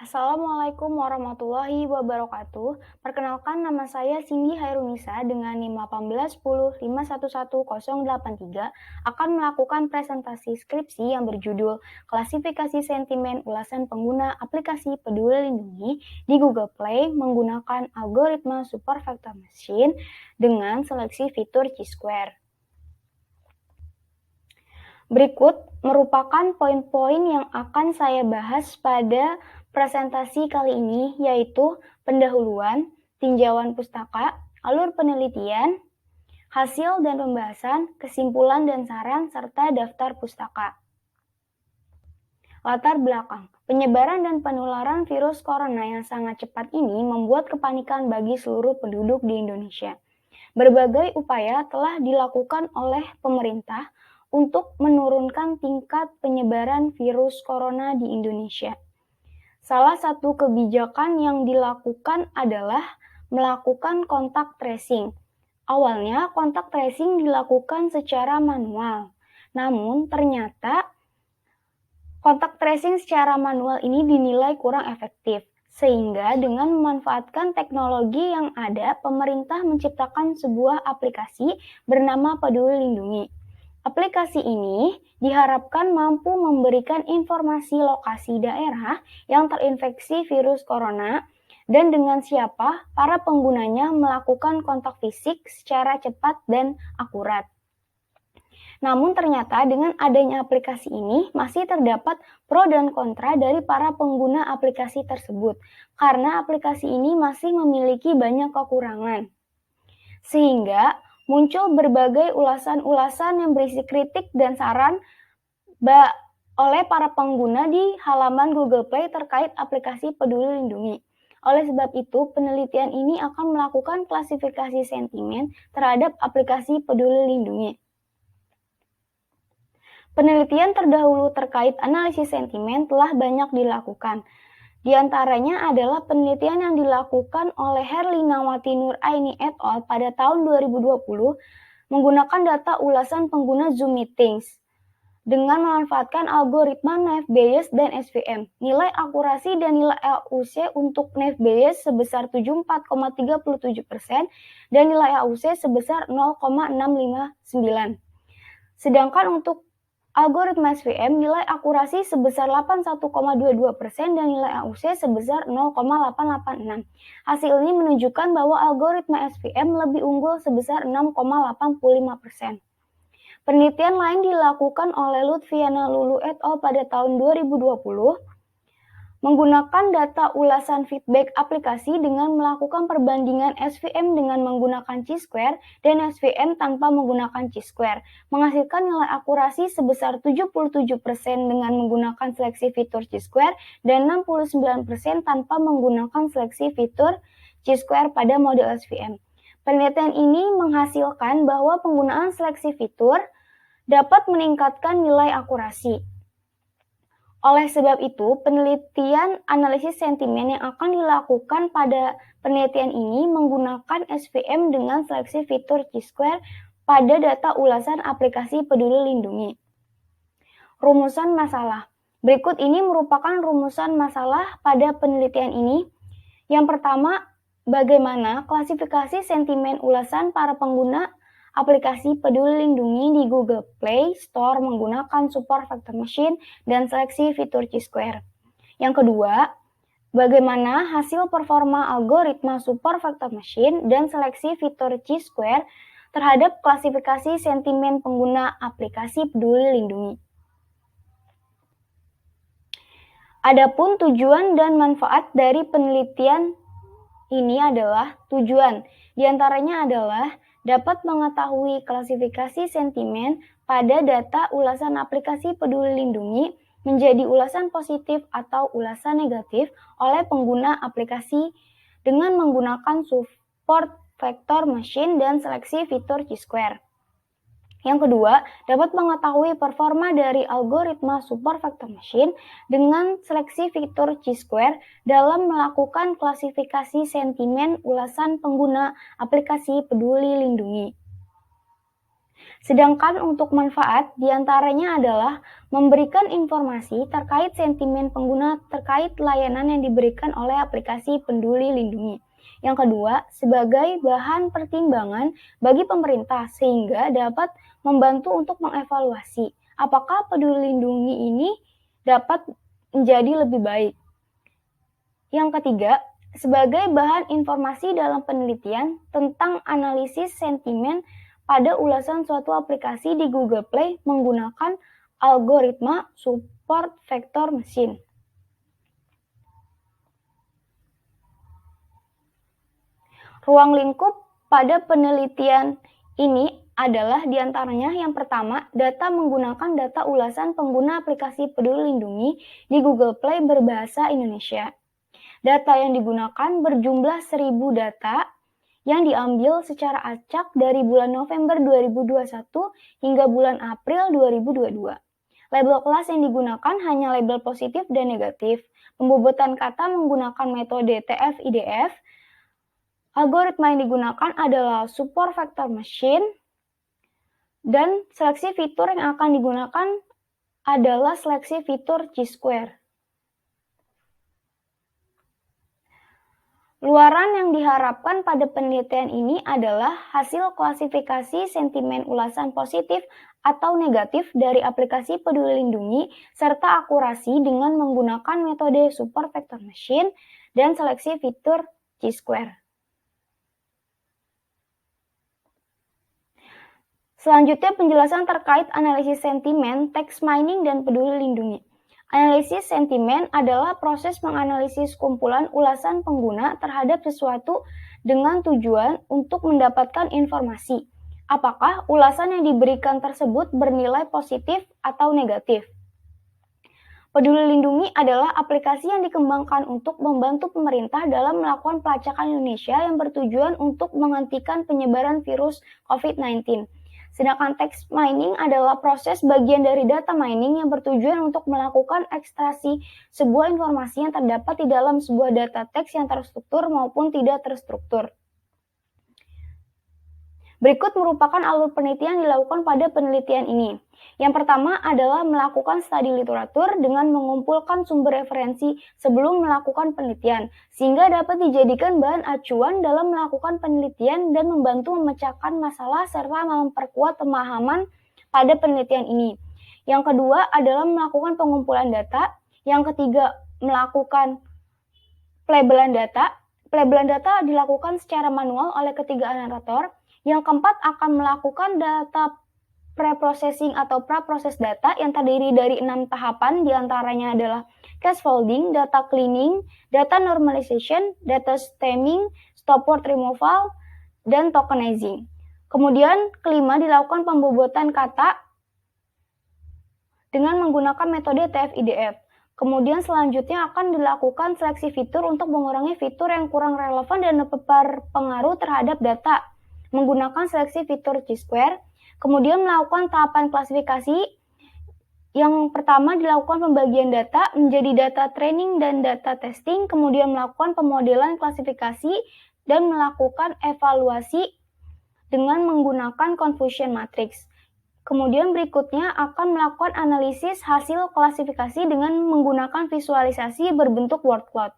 Assalamualaikum warahmatullahi wabarakatuh. Perkenalkan, nama saya Cindy Hairunisa dengan NIM 18105111083 akan melakukan presentasi skripsi yang berjudul Klasifikasi Sentimen Ulasan Pengguna Aplikasi Peduli Lindungi di Google Play menggunakan algoritma Super Vector Machine dengan seleksi fitur Chi-square. Berikut merupakan poin-poin yang akan saya bahas pada presentasi kali ini, yaitu pendahuluan, tinjauan pustaka, alur penelitian, hasil dan pembahasan, kesimpulan dan saran, serta daftar pustaka. Latar belakang, penyebaran dan penularan virus corona yang sangat cepat ini membuat kepanikan bagi seluruh penduduk di Indonesia. Berbagai upaya telah dilakukan oleh pemerintah untuk menurunkan tingkat penyebaran virus corona di Indonesia. Salah satu kebijakan yang dilakukan adalah melakukan kontak tracing. Awalnya kontak tracing dilakukan secara manual, namun ternyata kontak tracing secara manual ini dinilai kurang efektif. Sehingga dengan memanfaatkan teknologi yang ada, pemerintah menciptakan sebuah aplikasi bernama Peduli Lindungi. Aplikasi ini diharapkan mampu memberikan informasi lokasi daerah yang terinfeksi virus corona dan dengan siapa para penggunanya melakukan kontak fisik secara cepat dan akurat. Namun ternyata dengan adanya aplikasi ini masih terdapat pro dan kontra dari para pengguna aplikasi tersebut karena aplikasi ini masih memiliki banyak kekurangan. Sehingga muncul berbagai ulasan-ulasan yang berisi kritik dan saran oleh para pengguna di halaman Google Play terkait aplikasi Peduli Lindungi. Oleh sebab itu, penelitian ini akan melakukan klasifikasi sentimen terhadap aplikasi Peduli Lindungi. Penelitian terdahulu terkait analisis sentimen telah banyak dilakukan. Di antaranya adalah penelitian yang dilakukan oleh Herlinawati Nuraini et al. Pada tahun 2020 menggunakan data ulasan pengguna Zoom Meetings dengan memanfaatkan algoritma Naive Bayes dan SVM. Nilai akurasi dan nilai AUC untuk Naive Bayes sebesar 74,37% dan nilai AUC sebesar 0,659. Sedangkan untuk algoritma SVM nilai akurasi sebesar 81,22% dan nilai AUC sebesar 0,886. Hasil ini menunjukkan bahwa algoritma SVM lebih unggul sebesar 6,85%. Penelitian lain dilakukan oleh Lutfiana Lulu et al. Pada tahun 2020 menggunakan data ulasan feedback aplikasi dengan melakukan perbandingan SVM dengan menggunakan Chi-square dan SVM tanpa menggunakan Chi-square, menghasilkan nilai akurasi sebesar 77% dengan menggunakan seleksi fitur Chi-square dan 69% tanpa menggunakan seleksi fitur Chi-square pada model SVM. Penelitian ini menghasilkan bahwa penggunaan seleksi fitur dapat meningkatkan nilai akurasi. Oleh sebab itu, penelitian analisis sentimen yang akan dilakukan pada penelitian ini menggunakan SVM dengan seleksi fitur Chi-square pada data ulasan aplikasi Peduli Lindungi. Rumusan masalah. Berikut ini merupakan rumusan masalah pada penelitian ini. Yang pertama, bagaimana klasifikasi sentimen ulasan para pengguna aplikasi Peduli Lindungi di Google Play Store menggunakan Super Vector Machine dan seleksi fitur Chi-square. Yang kedua, bagaimana hasil performa algoritma Super Vector Machine dan seleksi fitur Chi-square terhadap klasifikasi sentimen pengguna aplikasi Peduli Lindungi. Adapun tujuan dan manfaat dari penelitian ini adalah tujuan. Di antaranya adalah dapat mengetahui klasifikasi sentimen pada data ulasan aplikasi Peduli Lindungi menjadi ulasan positif atau ulasan negatif oleh pengguna aplikasi dengan menggunakan Support Vector Machine dan seleksi fitur Chi-square. Yang kedua, dapat mengetahui performa dari algoritma Super Vector Machine dengan seleksi fitur Chi-square dalam melakukan klasifikasi sentimen ulasan pengguna aplikasi Peduli Lindungi. Sedangkan untuk manfaat diantaranya adalah memberikan informasi terkait sentimen pengguna terkait layanan yang diberikan oleh aplikasi Peduli Lindungi. Yang kedua, sebagai bahan pertimbangan bagi pemerintah sehingga dapat membantu untuk mengevaluasi apakah Peduli Lindungi ini dapat menjadi lebih baik. Yang ketiga, sebagai bahan informasi dalam penelitian tentang analisis sentimen pada ulasan suatu aplikasi di Google Play menggunakan algoritma support vector machine. Ruang lingkup pada penelitian ini adalah diantaranya yang pertama, data menggunakan data ulasan pengguna aplikasi Peduli Lindungi di Google Play berbahasa Indonesia. Data yang digunakan berjumlah 1.000 data yang diambil secara acak dari bulan November 2021 hingga bulan April 2022. Label kelas yang digunakan hanya label positif dan negatif. Pembobotan kata menggunakan metode TF-IDF. Algoritma yang digunakan adalah support vector machine. Dan seleksi fitur yang akan digunakan adalah seleksi fitur Chi-square. Luaran yang diharapkan pada penelitian ini adalah hasil klasifikasi sentimen ulasan positif atau negatif dari aplikasi Peduli Lindungi serta akurasi dengan menggunakan metode support vector machine dan seleksi fitur Chi-square. Selanjutnya penjelasan terkait analisis sentimen, text mining, dan Peduli Lindungi. Analisis sentimen adalah proses menganalisis kumpulan ulasan pengguna terhadap sesuatu dengan tujuan untuk mendapatkan informasi. Apakah ulasan yang diberikan tersebut bernilai positif atau negatif? Peduli Lindungi adalah aplikasi yang dikembangkan untuk membantu pemerintah dalam melakukan pelacakan Indonesia yang bertujuan untuk menghentikan penyebaran virus COVID-19. Sedangkan text mining adalah proses bagian dari data mining yang bertujuan untuk melakukan ekstraksi sebuah informasi yang terdapat di dalam sebuah data teks yang terstruktur maupun tidak terstruktur. Berikut merupakan alur penelitian yang dilakukan pada penelitian ini. Yang pertama adalah melakukan studi literatur dengan mengumpulkan sumber referensi sebelum melakukan penelitian, sehingga dapat dijadikan bahan acuan dalam melakukan penelitian dan membantu memecahkan masalah serta memperkuat pemahaman pada penelitian ini. Yang kedua adalah melakukan pengumpulan data. Yang ketiga, melakukan pelabelan data. Pelabelan data dilakukan secara manual oleh ketiga analisator. Yang keempat akan melakukan data pre-processing atau pra-proses data yang terdiri dari 6 tahapan, diantaranya adalah scaffolding, data cleaning, data normalization, data stemming, stopword removal, dan tokenizing. Kemudian kelima dilakukan pembobotan kata dengan menggunakan metode TF-IDF. Kemudian selanjutnya akan dilakukan seleksi fitur untuk mengurangi fitur yang kurang relevan dan berpengaruh terhadap data menggunakan seleksi fitur Chi-square. Kemudian melakukan tahapan klasifikasi. Yang pertama dilakukan pembagian data menjadi data training dan data testing, kemudian melakukan pemodelan klasifikasi dan melakukan evaluasi dengan menggunakan confusion matrix. Kemudian berikutnya akan melakukan analisis hasil klasifikasi dengan menggunakan visualisasi berbentuk word cloud.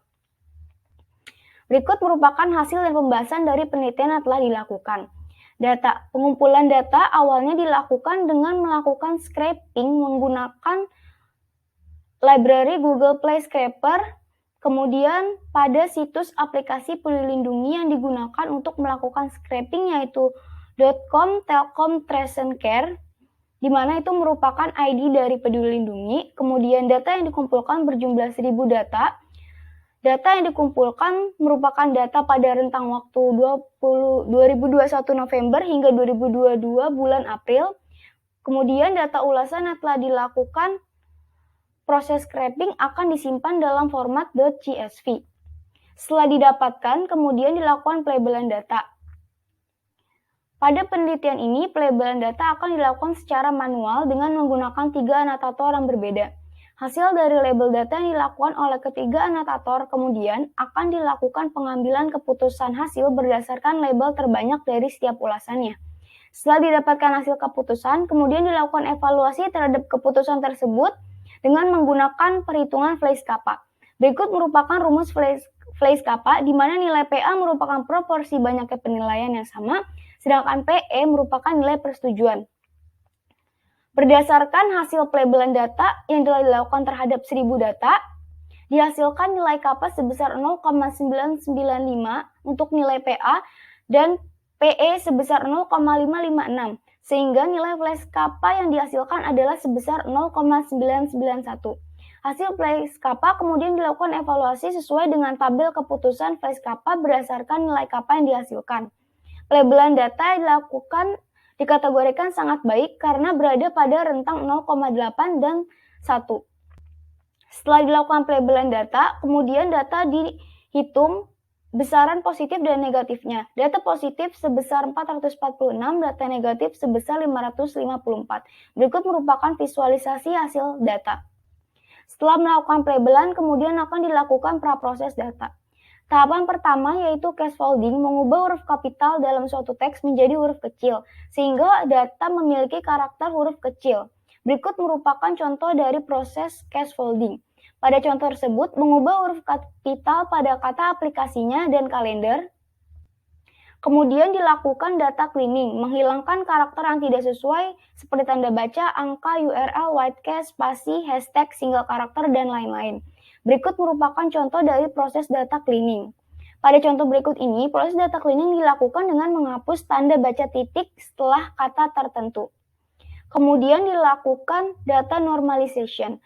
Berikut merupakan hasil dan pembahasan dari penelitian yang telah dilakukan. Data. Pengumpulan data awalnya dilakukan dengan melakukan scraping menggunakan library Google Play Scraper, kemudian pada situs aplikasi Peduli Lindungi yang digunakan untuk melakukan scraping yaitu .com Telkom Tracen Care, di mana itu merupakan ID dari Peduli Lindungi. Kemudian data yang dikumpulkan berjumlah 1.000 data. Data yang dikumpulkan merupakan data pada rentang waktu 2021 November hingga 2022 bulan April. Kemudian data ulasan yang telah dilakukan proses scraping akan disimpan dalam format .csv. Setelah didapatkan, kemudian dilakukan pelabelan data. Pada penelitian ini, pelabelan data akan dilakukan secara manual dengan menggunakan 3 anotator yang berbeda. Hasil dari label data yang dilakukan oleh ketiga anotator kemudian akan dilakukan pengambilan keputusan hasil berdasarkan label terbanyak dari setiap ulasannya. Setelah didapatkan hasil keputusan, kemudian dilakukan evaluasi terhadap keputusan tersebut dengan menggunakan perhitungan Fleiss-Kappa. Berikut merupakan rumus Fleiss-Kappa, di mana nilai PA merupakan proporsi banyaknya penilaian yang sama, sedangkan PE merupakan nilai persetujuan. Berdasarkan hasil pelabelan data yang telah dilakukan terhadap 1000 data, dihasilkan nilai kappa sebesar 0,995 untuk nilai PA dan PE sebesar 0,556, sehingga nilai Fleiss-Kappa yang dihasilkan adalah sebesar 0,991. Hasil Fleiss-Kappa kemudian dilakukan evaluasi sesuai dengan tabel keputusan Fleiss-Kappa berdasarkan nilai kappa yang dihasilkan. Pelabelan data dikategorikan sangat baik karena berada pada rentang 0,8 dan 1. Setelah dilakukan pelabelan data, kemudian data dihitung besaran positif dan negatifnya. Data positif sebesar 446, data negatif sebesar 554. Berikut merupakan visualisasi hasil data. Setelah melakukan pelabelan, kemudian akan dilakukan praproses data. Tahapan pertama yaitu scaffolding, mengubah huruf kapital dalam suatu teks menjadi huruf kecil, sehingga data memiliki karakter huruf kecil. Berikut merupakan contoh dari proses scaffolding. Pada contoh tersebut, mengubah huruf kapital pada kata aplikasinya dan kalender. Kemudian dilakukan data cleaning, menghilangkan karakter yang tidak sesuai seperti tanda baca, angka, URL, whitecast, spasi, hashtag, single karakter, dan lain-lain. Berikut merupakan contoh dari proses data cleaning. Pada contoh berikut ini, proses data cleaning dilakukan dengan menghapus tanda baca titik setelah kata tertentu. Kemudian dilakukan data normalization,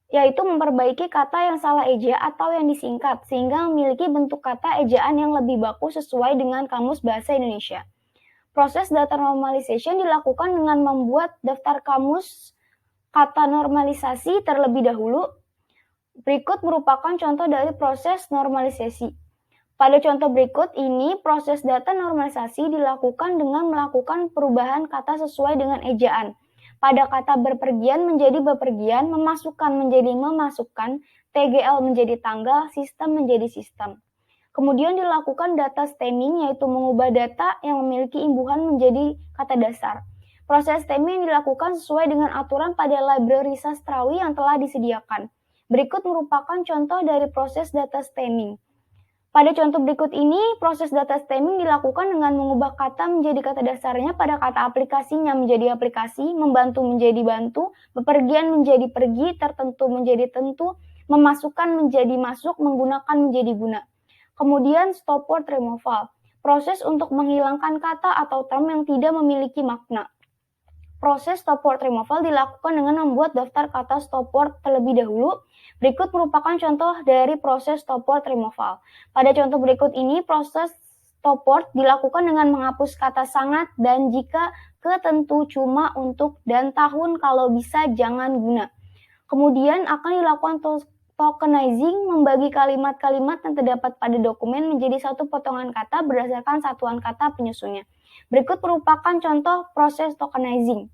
yaitu memperbaiki kata yang salah eja atau yang disingkat, sehingga memiliki bentuk kata ejaan yang lebih baku sesuai dengan Kamus Bahasa Indonesia. Proses data normalization dilakukan dengan membuat daftar kamus kata normalisasi terlebih dahulu. Berikut merupakan contoh dari proses normalisasi. Pada contoh berikut ini, proses data normalisasi dilakukan dengan melakukan perubahan kata sesuai dengan ejaan. Pada kata berpergian menjadi bepergian, memasukkan menjadi memasukkan, TGL menjadi tanggal, sistem menjadi sistem. Kemudian dilakukan data stemming, yaitu mengubah data yang memiliki imbuhan menjadi kata dasar. Proses stemming dilakukan sesuai dengan aturan pada library sastrawi yang telah disediakan. Berikut merupakan contoh dari proses data stemming. Pada contoh berikut ini, proses data stemming dilakukan dengan mengubah kata menjadi kata dasarnya pada kata aplikasinya menjadi aplikasi, membantu menjadi bantu, bepergian menjadi pergi, tertentu menjadi tentu, memasukkan menjadi masuk, menggunakan menjadi guna. Kemudian stop word removal, proses untuk menghilangkan kata atau term yang tidak memiliki makna. Proses stop word removal dilakukan dengan membuat daftar kata stop word terlebih dahulu. Berikut merupakan contoh dari proses stop word removal. Pada contoh berikut ini, proses stop word dilakukan dengan menghapus kata sangat dan jika ke tentu cuma untuk dan tahun kalau bisa jangan guna. Kemudian akan dilakukan tokenizing, membagi kalimat-kalimat yang terdapat pada dokumen menjadi satu potongan kata berdasarkan satuan kata penyusunnya. Berikut merupakan contoh proses tokenizing.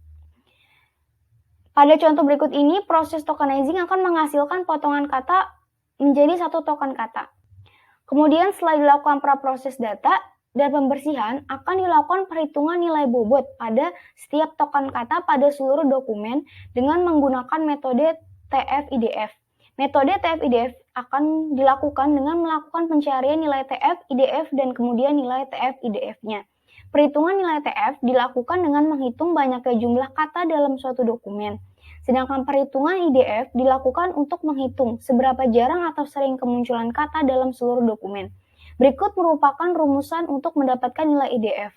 Pada contoh berikut ini, proses tokenizing akan menghasilkan potongan kata menjadi satu token kata. Kemudian setelah dilakukan praproses data dan pembersihan, akan dilakukan perhitungan nilai bobot pada setiap token kata pada seluruh dokumen dengan menggunakan metode TF-IDF. Metode TF-IDF akan dilakukan dengan melakukan pencarian nilai TF-IDF dan kemudian nilai TF-IDF-nya. Perhitungan nilai TF dilakukan dengan menghitung banyaknya jumlah kata dalam suatu dokumen. Sedangkan perhitungan IDF dilakukan untuk menghitung seberapa jarang atau sering kemunculan kata dalam seluruh dokumen. Berikut merupakan rumusan untuk mendapatkan nilai IDF,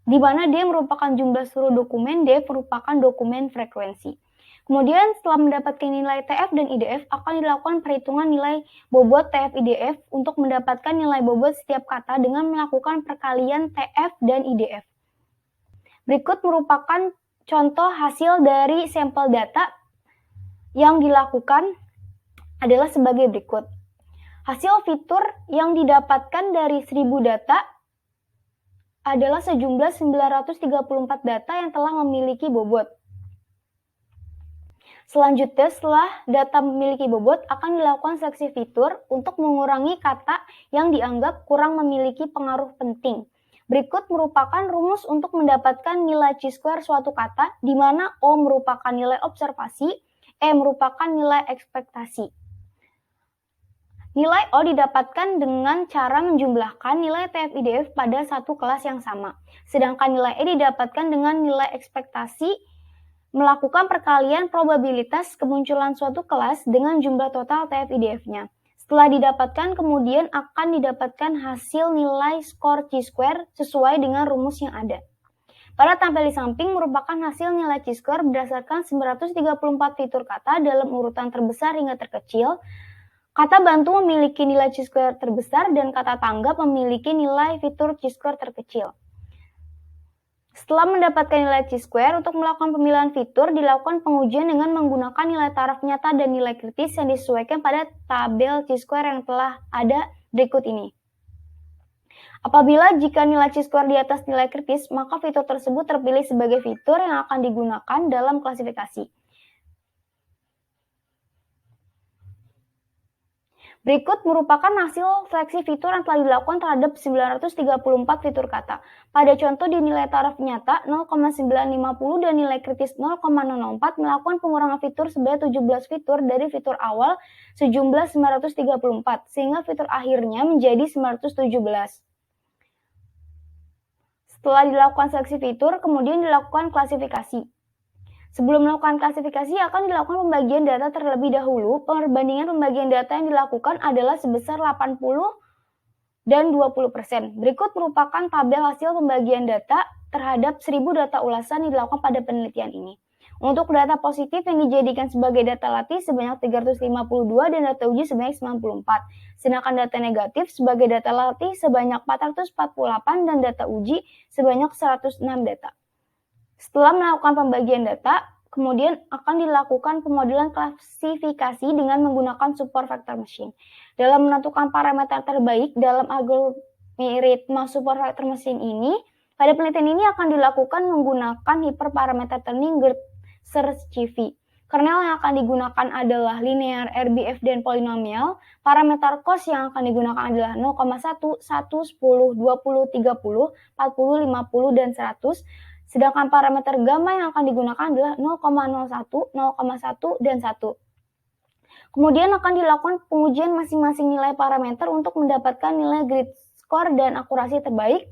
di mana D merupakan jumlah seluruh dokumen, D merupakan dokumen frekuensi. Kemudian setelah mendapatkan nilai TF dan IDF, akan dilakukan perhitungan nilai bobot TF-IDF untuk mendapatkan nilai bobot setiap kata dengan melakukan perkalian TF dan IDF. Berikut merupakan contoh hasil dari sampel data yang dilakukan adalah sebagai berikut. Hasil fitur yang didapatkan dari 1000 data adalah sejumlah 934 data yang telah memiliki bobot. Selanjutnya, setelah data memiliki bobot, akan dilakukan seleksi fitur untuk mengurangi kata yang dianggap kurang memiliki pengaruh penting. Berikut merupakan rumus untuk mendapatkan nilai chi-square suatu kata, di mana O merupakan nilai observasi, E merupakan nilai ekspektasi. Nilai O didapatkan dengan cara menjumlahkan nilai TF-IDF pada satu kelas yang sama. Sedangkan nilai E didapatkan dengan nilai ekspektasi melakukan perkalian probabilitas kemunculan suatu kelas dengan jumlah total TF-IDF-nya. Setelah didapatkan, kemudian akan didapatkan hasil nilai skor chi-square sesuai dengan rumus yang ada. Pada tampil di samping merupakan hasil nilai chi-square berdasarkan 934 fitur kata dalam urutan terbesar hingga terkecil. Kata bantu memiliki nilai chi-square terbesar dan kata tanggap memiliki nilai fitur chi-square terkecil. Setelah mendapatkan nilai chi-square, untuk melakukan pemilihan fitur dilakukan pengujian dengan menggunakan nilai taraf nyata dan nilai kritis yang disesuaikan pada tabel chi-square yang telah ada berikut ini. Apabila jika nilai chi-square di atas nilai kritis, maka fitur tersebut terpilih sebagai fitur yang akan digunakan dalam klasifikasi. Berikut merupakan hasil seleksi fitur yang telah dilakukan terhadap 934 fitur kata. Pada contoh di nilai taraf nyata 0,950 dan nilai kritis 0,004 melakukan pengurangan fitur sebanyak 17 fitur dari fitur awal sejumlah 934, sehingga fitur akhirnya menjadi 917. Setelah dilakukan seleksi fitur, kemudian dilakukan klasifikasi. Sebelum melakukan klasifikasi akan dilakukan pembagian data terlebih dahulu. Perbandingan pembagian data yang dilakukan adalah sebesar 80 dan 20%. Berikut merupakan tabel hasil pembagian data terhadap 1000 data ulasan yang dilakukan pada penelitian ini. Untuk data positif yang dijadikan sebagai data latih sebanyak 352 dan data uji sebanyak 94. Sedangkan data negatif sebagai data latih sebanyak 448 dan data uji sebanyak 106 data. Setelah melakukan pembagian data, kemudian akan dilakukan pemodelan klasifikasi dengan menggunakan support vector machine. Dalam menentukan parameter terbaik dalam algoritma support vector machine ini, pada penelitian ini akan dilakukan menggunakan hyperparameter turning grid search CV. Kernel yang akan digunakan adalah linear, RBF, dan polinomial. Parameter cost yang akan digunakan adalah 0,1, 1, 10, 20, 30, 40, 50, dan 100. Sedangkan parameter gamma yang akan digunakan adalah 0,01, 0,1, dan 1. Kemudian akan dilakukan pengujian masing-masing nilai parameter untuk mendapatkan nilai grid score dan akurasi terbaik.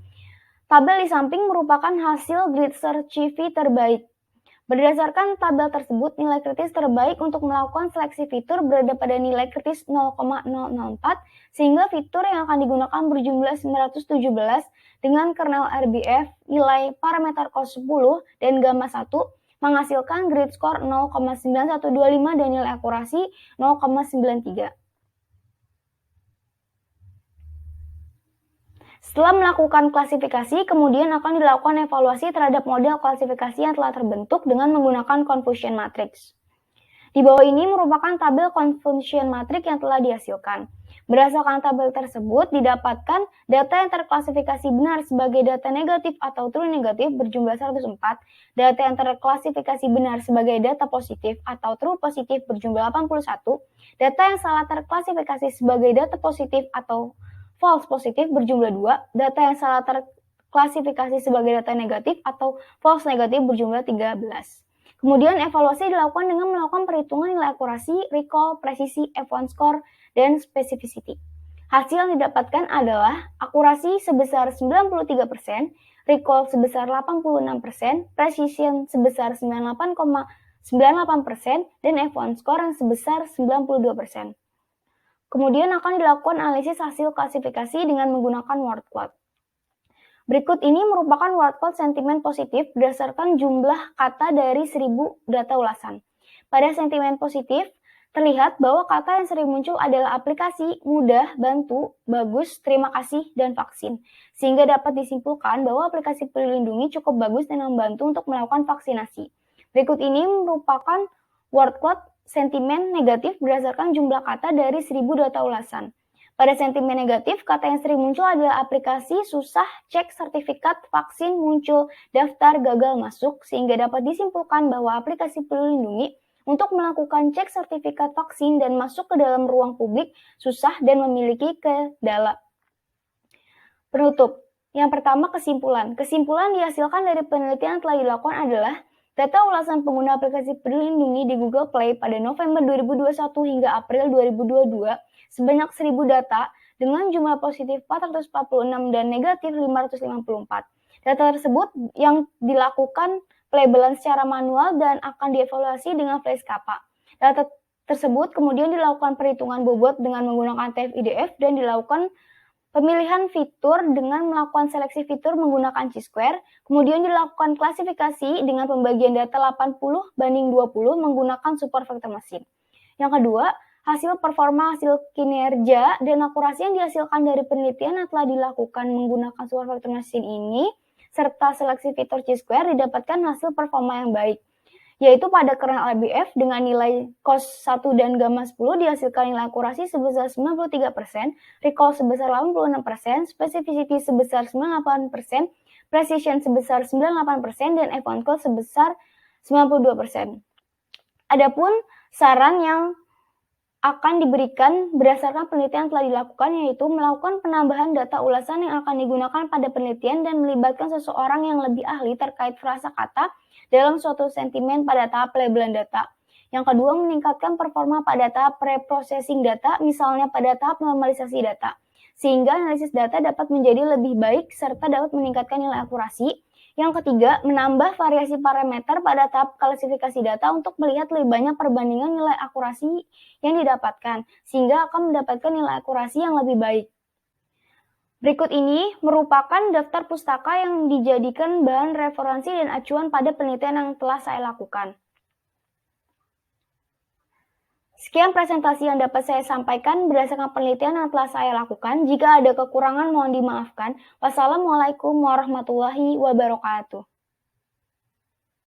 Tabel di samping merupakan hasil grid search CV terbaik. Berdasarkan tabel tersebut, nilai kritis terbaik untuk melakukan seleksi fitur berada pada nilai kritis 0,004, sehingga fitur yang akan digunakan berjumlah 917 dengan kernel RBF, nilai parameter cost 10, dan gamma 1, menghasilkan grid score 0,9125 dan nilai akurasi 0,93. Setelah melakukan klasifikasi, kemudian akan dilakukan evaluasi terhadap model klasifikasi yang telah terbentuk dengan menggunakan confusion matrix. Di bawah ini merupakan tabel confusion matrix yang telah dihasilkan. Berdasarkan tabel tersebut, didapatkan data yang terklasifikasi benar sebagai data negatif atau true negatif berjumlah 104, data yang terklasifikasi benar sebagai data positif atau true positif berjumlah 81, data yang salah terklasifikasi sebagai data positif atau false positif berjumlah 2, data yang salah terklasifikasi sebagai data negatif atau false negatif berjumlah 13. Kemudian evaluasi dilakukan dengan melakukan perhitungan nilai akurasi, recall, presisi, F1 score, dan specificity. Hasil yang didapatkan adalah akurasi sebesar 93%, recall sebesar 86%, precision sebesar 98,98%, dan F1 score yang sebesar 92%. Kemudian akan dilakukan analisis hasil klasifikasi dengan menggunakan word cloud. Berikut ini merupakan word cloud sentimen positif berdasarkan jumlah kata dari 1000 data ulasan. Pada sentimen positif, terlihat bahwa kata yang sering muncul adalah aplikasi, mudah, bantu, bagus, terima kasih, dan vaksin. Sehingga dapat disimpulkan bahwa aplikasi Peduli Lindungi cukup bagus dan membantu untuk melakukan vaksinasi. Berikut ini merupakan word cloud sentimen negatif berdasarkan jumlah kata dari 1000 data ulasan. Pada sentimen negatif, kata yang sering muncul adalah aplikasi, susah, cek sertifikat, vaksin, muncul, daftar, gagal masuk, sehingga dapat disimpulkan bahwa aplikasi Peduli Lindungi untuk melakukan cek sertifikat vaksin dan masuk ke dalam ruang publik susah dan memiliki kendala. Penutup. Yang pertama, kesimpulan. Kesimpulan dihasilkan dari penelitian yang telah dilakukan adalah data ulasan pengguna aplikasi Peduli Lindungi di Google Play pada November 2021 hingga April 2022 sebanyak 1.000 data dengan jumlah positif 446 dan negatif 554. Data tersebut yang dilakukan pelabelan secara manual dan akan dievaluasi dengan Flash Kappa. Data tersebut kemudian dilakukan perhitungan bobot dengan menggunakan TF-IDF dan dilakukan pemilihan fitur dengan melakukan seleksi fitur menggunakan Chi-square, kemudian dilakukan klasifikasi dengan pembagian data 80/20 menggunakan super vector machine. Yang kedua, hasil performa, hasil kinerja, dan akurasi yang dihasilkan dari penelitian yang telah dilakukan menggunakan super vector machine ini, serta seleksi fitur Chi-square didapatkan hasil performa yang baik, yaitu pada kernel ABF dengan nilai cos 1 dan gamma 10 dihasilkan nilai akurasi sebesar 93%, recall sebesar 86%, specificity sebesar 98%, precision sebesar 98%, dan F1 code sebesar 92%. Adapun saran yang akan diberikan berdasarkan penelitian yang telah dilakukan, yaitu melakukan penambahan data ulasan yang akan digunakan pada penelitian dan melibatkan seseorang yang lebih ahli terkait frasa kata dalam suatu sentimen pada tahap pelabelan data. Yang kedua, meningkatkan performa pada tahap pre-processing data, misalnya pada tahap normalisasi data, sehingga analisis data dapat menjadi lebih baik serta dapat meningkatkan nilai akurasi. Yang ketiga, menambah variasi parameter pada tahap klasifikasi data untuk melihat lebih banyak perbandingan nilai akurasi yang didapatkan, sehingga akan mendapatkan nilai akurasi yang lebih baik. Berikut ini merupakan daftar pustaka yang dijadikan bahan referensi dan acuan pada penelitian yang telah saya lakukan. Sekian presentasi yang dapat saya sampaikan berdasarkan penelitian yang telah saya lakukan. Jika ada kekurangan mohon dimaafkan. Wassalamualaikum warahmatullahi wabarakatuh.